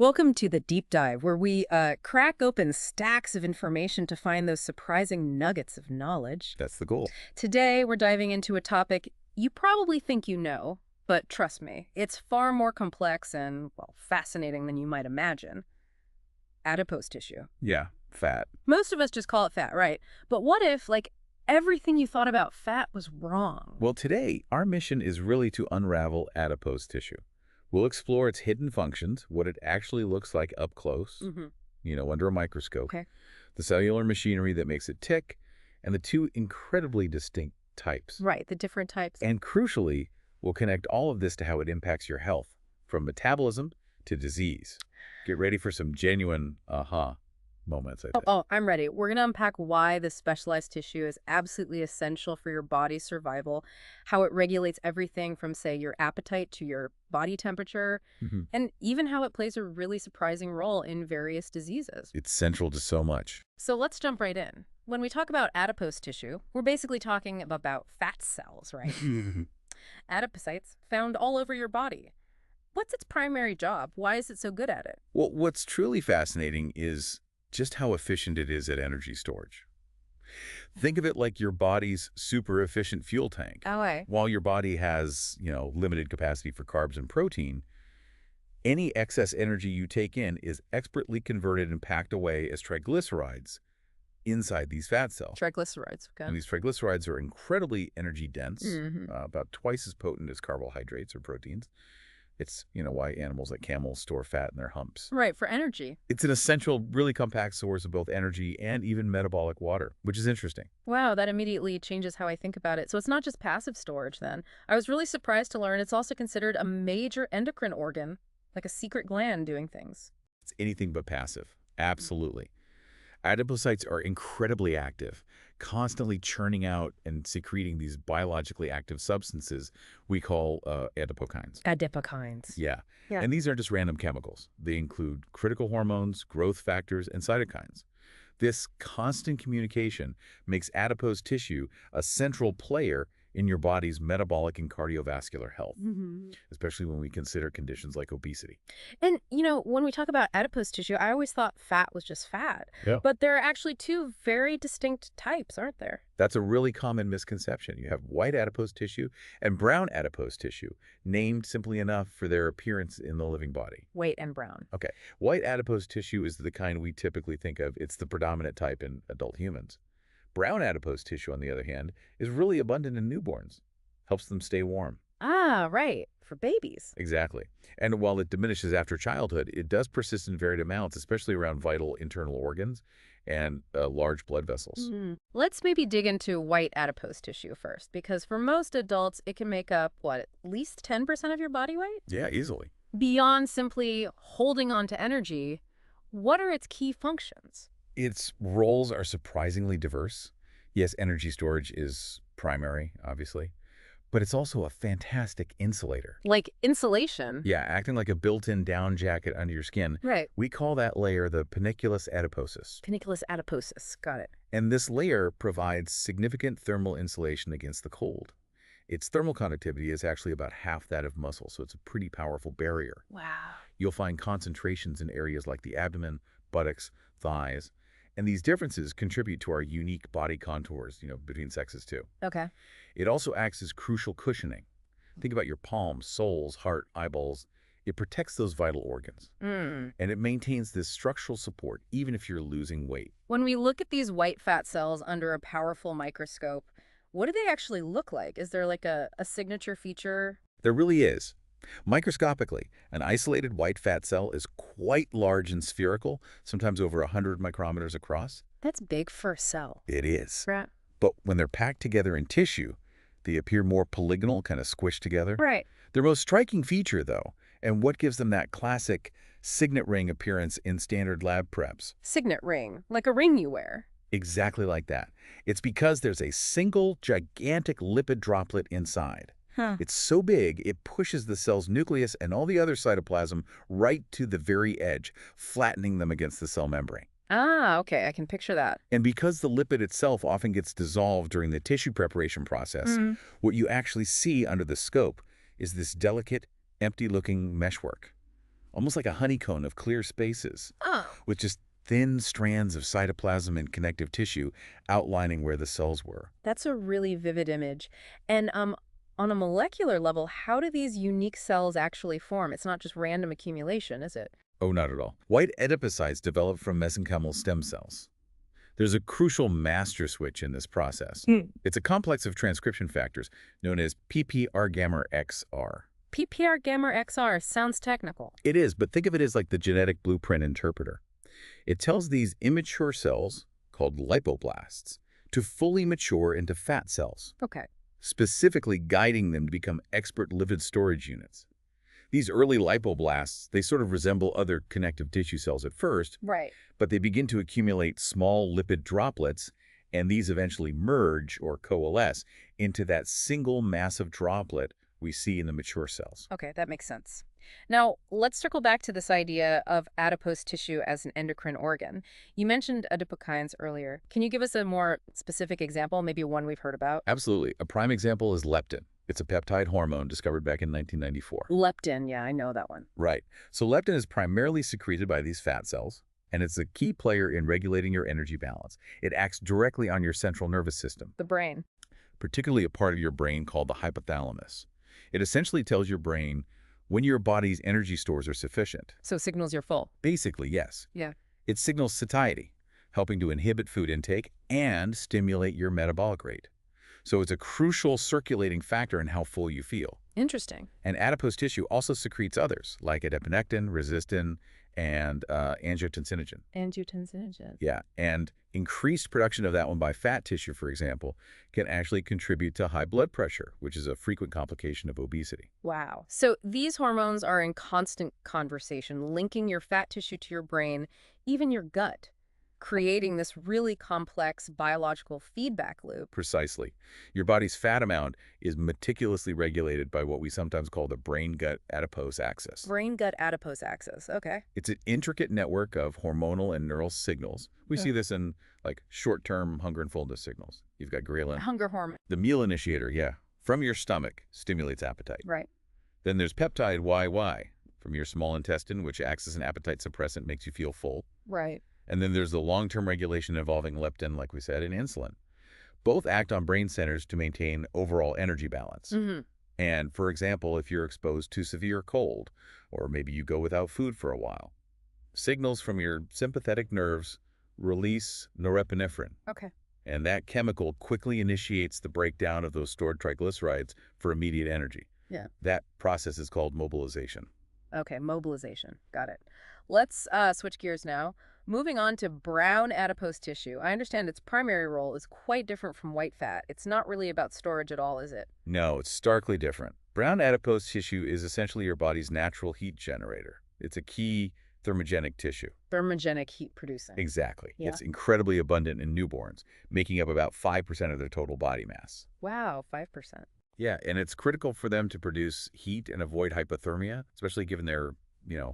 Welcome to the deep dive, where we crack open stacks of information to find those surprising nuggets of knowledge. That's the goal. Today, we're diving into a topic you probably think you know, but trust me, it's far more complex and, well, fascinating than you might imagine. Adipose tissue. Yeah, fat. Most of us just call it fat, right? But what if, like, everything you thought about fat was wrong? Well, today, our mission is really to unravel adipose tissue. We'll explore its hidden functions, what it actually looks like up close, under a microscope, Okay. the cellular machinery that makes it tick, and the two incredibly distinct types. Right, the different types. And crucially, we'll connect all of this to how it impacts your health, from metabolism to disease. Get ready for some genuine aha moments, I think. Oh, I'm ready. We're going to unpack why this specialized tissue is absolutely essential for your body's survival, how it regulates everything from, say, your appetite to your body temperature, and even how it plays a really surprising role in various diseases. It's central to so much. So let's jump right in. When we talk about adipose tissue, we're basically talking about fat cells, right? Adipocytes found all over your body. What's its primary job? Why is it so good at it? Well, what's truly fascinating is just how efficient it is at energy storage. Think of it like your body's super efficient fuel tank. Oh, While your body has, limited capacity for carbs and protein, any excess energy you take in is expertly converted and packed away as triglycerides inside these fat cells. triglycerides. Okay. And these triglycerides are incredibly energy dense, about twice as potent as carbohydrates or proteins. It's, why animals like camels store fat in their humps. Right, for energy. It's an essential, really compact source of both energy and even metabolic water, which is interesting. Wow, that immediately changes how I think about it. So it's not just passive storage then. I was really surprised to learn it's also considered a major endocrine organ, like a secret gland doing things. It's anything but passive. Absolutely. Adipocytes are incredibly active, constantly churning out and secreting these biologically active substances we call adipokines. Adipokines. Yeah. Yeah. And these aren't just random chemicals. They include critical hormones, growth factors, and cytokines. This constant communication makes adipose tissue a central player in your body's metabolic and cardiovascular health, especially when we consider conditions like obesity. And, when we talk about adipose tissue, I always thought fat was just fat. Yeah. But there are actually two very distinct types, aren't there? That's a really common misconception. You have white adipose tissue and brown adipose tissue, named simply enough for their appearance in the living body. White and brown. Okay. White adipose tissue is the kind we typically think of. It's the predominant type in adult humans. Brown adipose tissue, on the other hand, is really abundant in newborns. Helps them stay warm. Ah, right. For babies. Exactly. And while it diminishes after childhood, it does persist in varied amounts, especially around vital internal organs and large blood vessels. Let's maybe dig into white adipose tissue first, because for most adults, it can make up, at least 10% of your body weight? Yeah, easily. Beyond simply holding on to energy, what are its key functions? Its roles are surprisingly diverse. Yes, energy storage is primary, obviously, but it's also a fantastic insulator. Like insulation? Yeah, acting like a built-in down jacket under your skin. Right. We call that layer the panniculus adiposus. Panniculus adiposus. Got it. And this layer provides significant thermal insulation against the cold. Its thermal conductivity is actually about half that of muscle, so it's a pretty powerful barrier. Wow. You'll find concentrations in areas like the abdomen, buttocks, thighs, and these differences contribute to our unique body contours, between sexes too. Okay. It also acts as crucial cushioning. Think about your palms, soles, heart, eyeballs. It protects those vital organs. And it maintains this structural support even if you're losing weight. When we look at these white fat cells under a powerful microscope, what do they actually look like? Is there like a signature feature? There really is. Microscopically, an isolated white fat cell is quite large and spherical, sometimes over 100 micrometers across. That's big for a cell. It is. Right. But when they're packed together in tissue, they appear more polygonal, kind of squished together. Right. Their most striking feature, though, and what gives them that classic signet ring appearance in standard lab preps. Signet ring, like a ring you wear. Exactly like that. It's because there's a single gigantic lipid droplet inside. It's so big, it pushes the cell's nucleus and all the other cytoplasm right to the very edge, flattening them against the cell membrane. Ah, okay, I can picture that. And because the lipid itself often gets dissolved during the tissue preparation process, what you actually see under the scope is this delicate, empty-looking meshwork. almost like a honeycomb of clear spaces, Oh, with just thin strands of cytoplasm and connective tissue outlining where the cells were. that's a really vivid image. And on a molecular level, how do these unique cells actually form? It's not just random accumulation, is it? Oh, not at all. White adipocytes develop from mesenchymal stem cells. There's a crucial master switch in this process. It's a complex of transcription factors known as PPARγ. PPARγ sounds technical. It is, but think of it as like the genetic blueprint interpreter. It tells these immature cells, called lipoblasts, to fully mature into fat cells, Okay. specifically guiding them to become expert lipid storage units. These early lipoblasts, they sort of resemble other connective tissue cells at first, Right. but they begin to accumulate small lipid droplets, and these eventually merge or coalesce into that single massive droplet we see in the mature cells. Okay, that makes sense. Now, let's circle back to this idea of adipose tissue as an endocrine organ. You mentioned adipokines earlier. Can you give us a more specific example, maybe one we've heard about? Absolutely. A prime example is leptin. It's a peptide hormone discovered back in 1994. Leptin, yeah, I know that one. Right. So leptin is primarily secreted by these fat cells, and it's a key player in regulating your energy balance. It acts directly on your central nervous system, The brain. particularly a part of your brain called the hypothalamus. It essentially tells your brain when your body's energy stores are sufficient. So signals you're full. Basically, yes. Yeah. It signals satiety, helping to inhibit food intake and stimulate your metabolic rate. So it's a crucial circulating factor in how full you feel. Interesting. And adipose tissue also secretes others, like adiponectin, resistin, and angiotensinogen. Angiotensinogen. Yeah, and increased production of that one by fat tissue, for example, can actually contribute to high blood pressure, which is a frequent complication of obesity. Wow. So these hormones are in constant conversation, linking your fat tissue to your brain, even your gut, creating this really complex biological feedback loop. Precisely. Your body's fat amount is meticulously regulated by what we sometimes call the brain-gut adipose axis. Brain-gut adipose axis. Okay. It's an intricate network of hormonal and neural signals. We see this in like short-term hunger and fullness signals. You've got ghrelin. Hunger hormone. The meal initiator, yeah, from your stomach stimulates appetite. Right. Then there's peptide YY from your small intestine, which acts as an appetite suppressant, makes you feel full. Right. And then there's the long-term regulation involving leptin, like we said, and insulin. Both act on brain centers to maintain overall energy balance. And for example, if you're exposed to severe cold, or maybe you go without food for a while, signals from your sympathetic nerves release norepinephrine. Okay. And that chemical quickly initiates the breakdown of those stored triglycerides for immediate energy. Yeah. That process is called mobilization. Okay, mobilization. Got it. Let's switch gears now. Moving on to brown adipose tissue. I understand its primary role is quite different from white fat. It's not really about storage at all, is it? No, it's starkly different. Brown adipose tissue is essentially your body's natural heat generator. It's a key thermogenic tissue. Thermogenic heat producing. Exactly. Yeah. It's incredibly abundant in newborns, making up about 5% of their total body mass. Wow, 5%. Yeah, and it's critical for them to produce heat and avoid hypothermia, especially given their,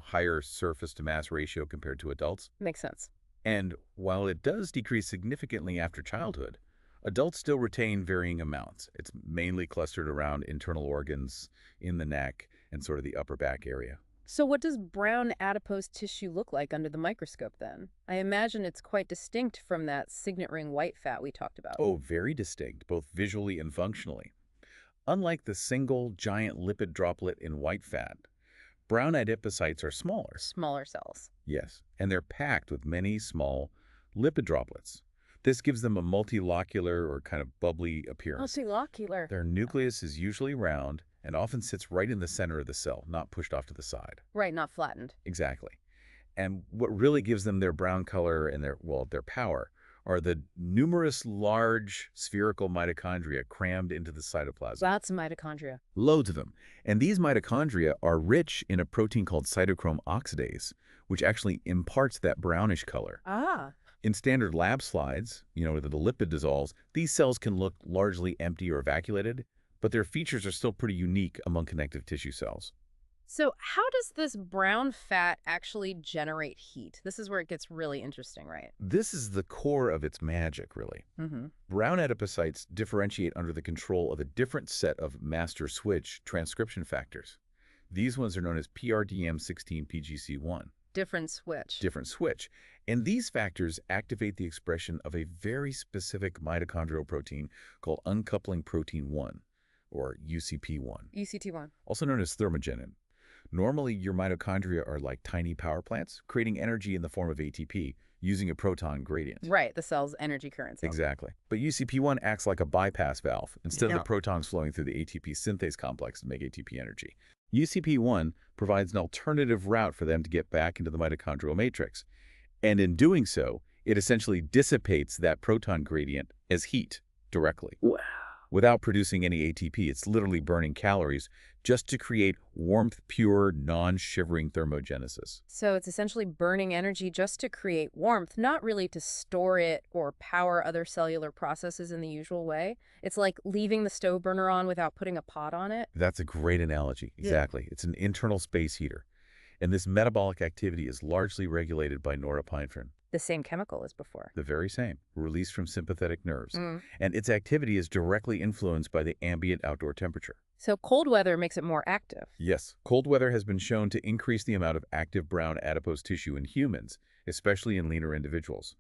higher surface to mass ratio compared to adults. Makes sense. And while it does decrease significantly after childhood, adults still retain varying amounts. It's mainly clustered around internal organs, in the neck, and sort of the upper back area. So what does brown adipose tissue look like under the microscope then? I imagine it's quite distinct from that signet ring white fat we talked about. Oh, very distinct, both visually and functionally. Unlike the single giant lipid droplet in white fat, brown adipocytes are smaller. Smaller cells. Yes, and they're packed with many small lipid droplets. This gives them a multilocular or kind of bubbly appearance. Multilocular. Their nucleus is usually round and often sits right in the center of the cell, not pushed off to the side. Right, not flattened. Exactly. And what really gives them their brown color and their power are the numerous large spherical mitochondria crammed into the cytoplasm. Lots of mitochondria. Loads of them. And these mitochondria are rich in a protein called cytochrome oxidase, which actually imparts that brownish color. Ah. In standard lab slides, where the lipid dissolves, these cells can look largely empty or vacuolated, but their features are still pretty unique among connective tissue cells. So how does this brown fat actually generate heat? This is where it gets really interesting, right? This is the core of its magic, really. Brown adipocytes differentiate under the control of a different set of master switch transcription factors. These ones are known as PRDM16-PGC1. Different switch. Different switch. And these factors activate the expression of a very specific mitochondrial protein called uncoupling protein 1, or UCP1. UCT1. Also known as thermogenin. Normally, your mitochondria are like tiny power plants, creating energy in the form of ATP, using a proton gradient. Right, the cell's energy current. Exactly. But UCP1 acts like a bypass valve. Instead of Yeah. the protons flowing through the ATP synthase complex to make ATP energy, UCP1 provides an alternative route for them to get back into the mitochondrial matrix. And in doing so, it essentially dissipates that proton gradient as heat directly. Wow. Without producing any ATP. It's literally burning calories just to create warmth, pure, non-shivering thermogenesis. So it's essentially burning energy just to create warmth, not really to store it or power other cellular processes in the usual way. It's like leaving the stove burner on without putting a pot on it. That's a great analogy. Exactly. It's an internal space heater. And this metabolic activity is largely regulated by norepinephrine. The same chemical as before. The very same, released from sympathetic nerves. Mm. And its activity is directly influenced by the ambient outdoor temperature. So cold weather makes it more active. Yes, cold weather has been shown to increase the amount of active brown adipose tissue in humans, especially in leaner individuals.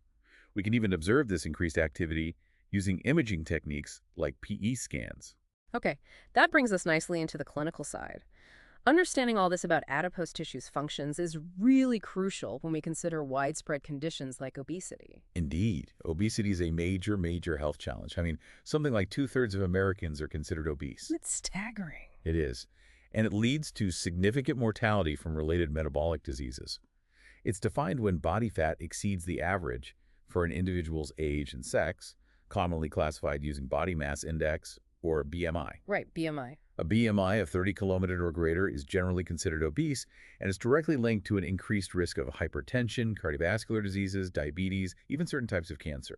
We can even observe this increased activity using imaging techniques like PE scans. Okay, that brings us nicely into the clinical side. Understanding all this about adipose tissue's functions is really crucial when we consider widespread conditions like obesity. Indeed, obesity is a major, major health challenge. I mean, something like 2/3 of Americans are considered obese. It's staggering. It is. And it leads to significant mortality from related metabolic diseases. It's defined when body fat exceeds the average for an individual's age and sex, commonly classified using body mass index or BMI. Right, BMI. A BMI of 30 kilometers or greater is generally considered obese and is directly linked to an increased risk of hypertension, cardiovascular diseases, diabetes, even certain types of cancer.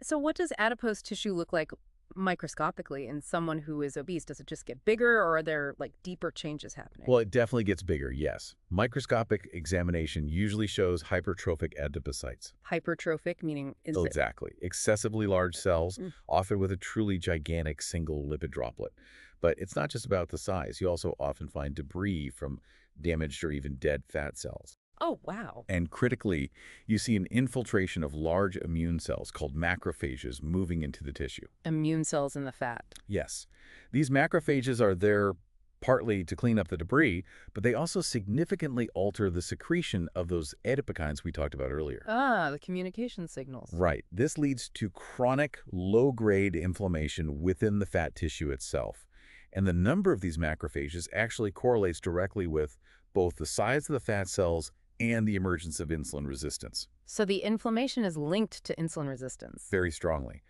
So what does adipose tissue look like microscopically in someone who is obese? Does it just get bigger, or are there like deeper changes happening? Well, it definitely gets bigger, yes. Microscopic examination usually shows hypertrophic adipocytes. Hypertrophic, meaning is it? Exactly. Excessively large cells, often with a truly gigantic single lipid droplet. But it's not just about the size. You also often find debris from damaged or even dead fat cells. Oh, wow. And critically, you see an infiltration of large immune cells called macrophages moving into the tissue. Immune cells in the fat. Yes. These macrophages are there partly to clean up the debris, but they also significantly alter the secretion of those adipokines we talked about earlier. Ah, the communication signals. Right. This leads to chronic, low-grade inflammation within the fat tissue itself. And the number of these macrophages actually correlates directly with both the size of the fat cells and the emergence of insulin resistance. So the inflammation is linked to insulin resistance. Very strongly.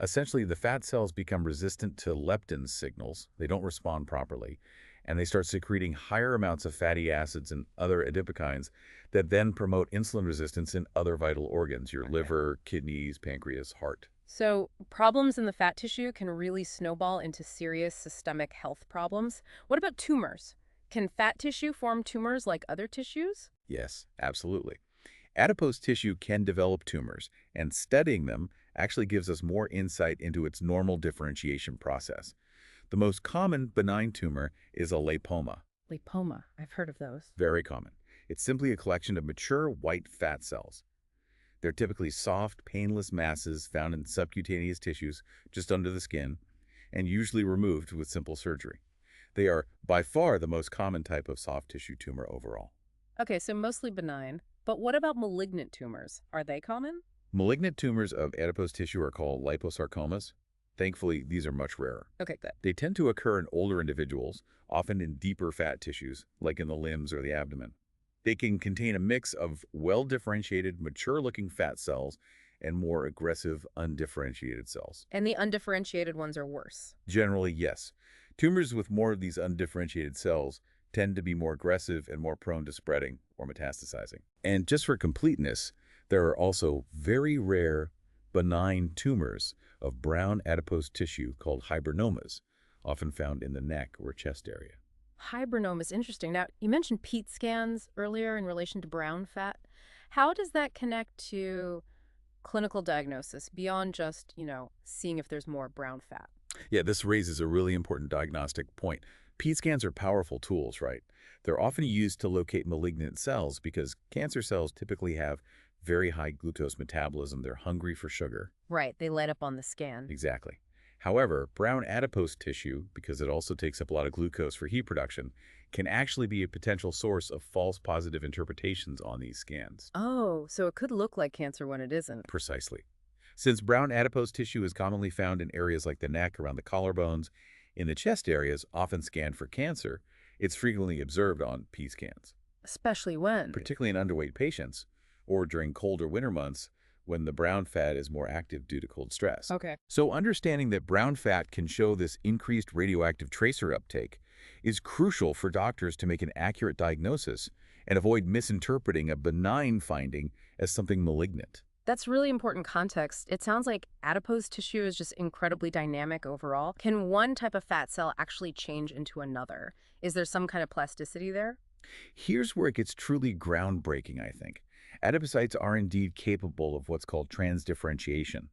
Essentially, the fat cells become resistant to leptin signals. They don't respond properly. And they start secreting higher amounts of fatty acids and other adipokines that then promote insulin resistance in other vital organs, your liver, kidneys, pancreas, heart. So problems in the fat tissue can really snowball into serious systemic health problems. What about tumors? Can fat tissue form tumors like other tissues? Yes, absolutely. Adipose tissue can develop tumors, and studying them actually gives us more insight into its normal differentiation process. The most common benign tumor is a lipoma. Lipoma. I've heard of those. Very common. It's simply a collection of mature white fat cells. They're typically soft, painless masses found in subcutaneous tissues just under the skin and usually removed with simple surgery. They are by far the most common type of soft tissue tumor overall. Okay, so mostly benign. But what about malignant tumors? Are they common? Malignant tumors of adipose tissue are called liposarcomas. Thankfully, these are much rarer. Okay, good. They tend to occur in older individuals, often in deeper fat tissues, like in the limbs or the abdomen. They can contain a mix of well-differentiated, mature-looking fat cells and more aggressive, undifferentiated cells. And the undifferentiated ones are worse. Generally, yes. Tumors with more of these undifferentiated cells tend to be more aggressive and more prone to spreading or metastasizing. And just for completeness, there are also very rare benign tumors of brown adipose tissue called hibernomas, often found in the neck or chest area. Hibernome is interesting. Now, you mentioned PET scans earlier in relation to brown fat. How does that connect to clinical diagnosis beyond just, seeing if there's more brown fat? Yeah, this raises a really important diagnostic point. PET scans are powerful tools, right? They're often used to locate malignant cells because cancer cells typically have very high glucose metabolism. They're hungry for sugar. Right, they light up on the scan. Exactly. However, brown adipose tissue, because it also takes up a lot of glucose for heat production, can actually be a potential source of false positive interpretations on these scans. Oh, so it could look like cancer when it isn't. Precisely. Since brown adipose tissue is commonly found in areas like the neck, around the collarbones, in the chest areas, often scanned for cancer, it's frequently observed on PET scans, Especially when? particularly in underweight patients or during colder winter months when the brown fat is more active due to cold stress. Okay. So understanding that brown fat can show this increased radioactive tracer uptake is crucial for doctors to make an accurate diagnosis and avoid misinterpreting a benign finding as something malignant. That's really important context. It sounds like adipose tissue is just incredibly dynamic overall. Can one type of fat cell actually change into another? Is there some kind of plasticity there? Here's where it gets truly groundbreaking, I think. Adipocytes are indeed capable of what's called transdifferentiation.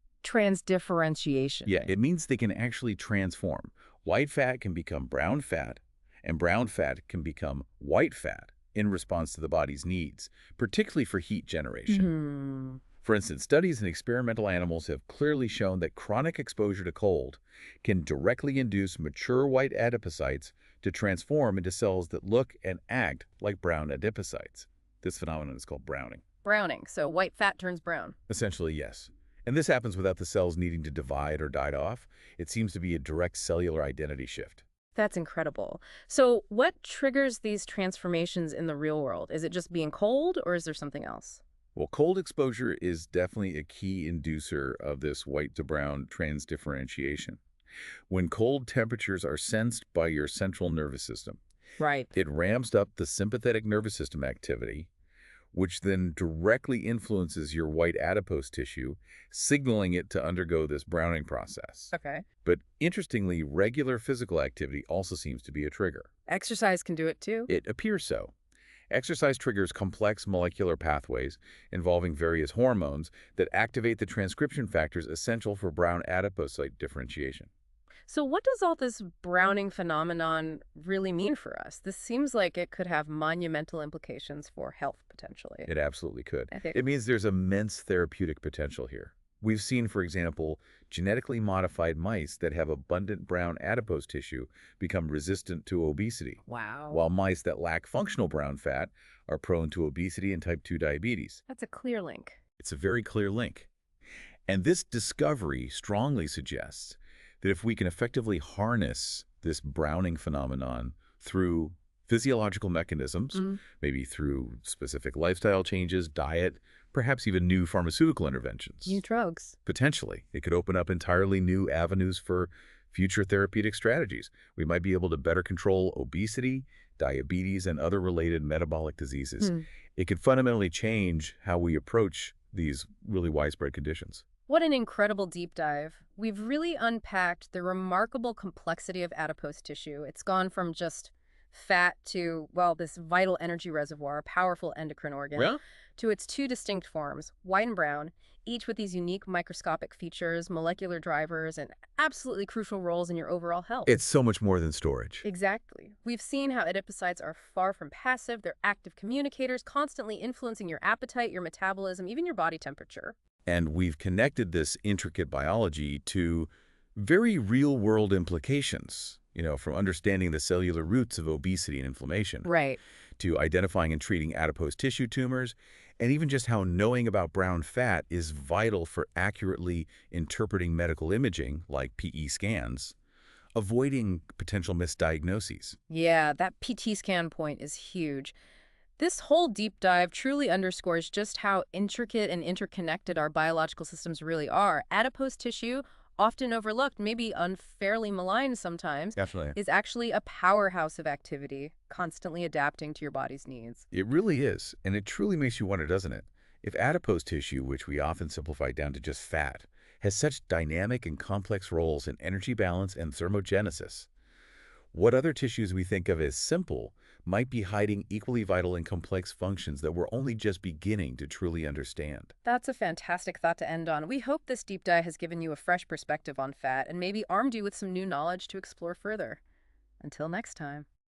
Transdifferentiation. Yeah, it means they can actually transform. White fat can become brown fat, and brown fat can become white fat in response to the body's needs, particularly for heat generation. For instance, studies in experimental animals have clearly shown that chronic exposure to cold can directly induce mature white adipocytes to transform into cells that look and act like brown adipocytes. This phenomenon is called browning. Browning. So white fat turns brown. Essentially, yes. And this happens without the cells needing to divide or die off. It seems to be a direct cellular identity shift. That's incredible. So what triggers these transformations in the real world? Is it just being cold, or is there something else? Well, cold exposure is definitely a key inducer of this white to brown transdifferentiation. When cold temperatures are sensed by your central nervous system, Right. it ramps up the sympathetic nervous system activity, which then directly influences your white adipose tissue, signaling it to undergo this browning process. Okay. But interestingly, regular physical activity also seems to be a trigger. Exercise can do it too? It appears so. Exercise triggers complex molecular pathways involving various hormones that activate the transcription factors essential for brown adipocyte differentiation. So what does all this browning phenomenon really mean for us? This seems like it could have monumental implications for health, potentially. It absolutely could. I think. It means there's immense therapeutic potential here. We've seen, for example, genetically modified mice that have abundant brown adipose tissue become resistant to obesity, Wow. while mice that lack functional brown fat are prone to obesity and type 2 diabetes. That's a clear link. It's a very clear link. And this discovery strongly suggests that if we can effectively harness this browning phenomenon through physiological mechanisms, maybe through specific lifestyle changes, diet, perhaps even new pharmaceutical interventions. New drugs. Potentially, it could open up entirely new avenues for future therapeutic strategies. We might be able to better control obesity, diabetes, and other related metabolic diseases. It could fundamentally change how we approach these really widespread conditions. What an incredible deep dive. We've really unpacked the remarkable complexity of adipose tissue. It's gone from just fat to, well, this vital energy reservoir, powerful endocrine organ, to its two distinct forms, white and brown, each with these unique microscopic features, molecular drivers, and absolutely crucial roles in your overall health. It's so much more than storage. Exactly. We've seen how adipocytes are far from passive. They're active communicators, constantly influencing your appetite, your metabolism, even your body temperature. And we've connected this intricate biology to very real-world implications, from understanding the cellular roots of obesity and inflammation, Right. to identifying and treating adipose tissue tumors, and even just how knowing about brown fat is vital for accurately interpreting medical imaging, like PE scans, avoiding potential misdiagnoses. Yeah, that PT scan point is huge. This whole deep dive truly underscores just how intricate and interconnected our biological systems really are. Adipose tissue, often overlooked, maybe unfairly maligned sometimes, Definitely. is actually a powerhouse of activity, constantly adapting to your body's needs. It really is, and it truly makes you wonder, doesn't it? If adipose tissue, which we often simplify down to just fat, has such dynamic and complex roles in energy balance and thermogenesis, what other tissues we think of as simple might be hiding equally vital and complex functions that we're only just beginning to truly understand? That's a fantastic thought to end on. We hope this deep dive has given you a fresh perspective on fat and maybe armed you with some new knowledge to explore further. Until next time.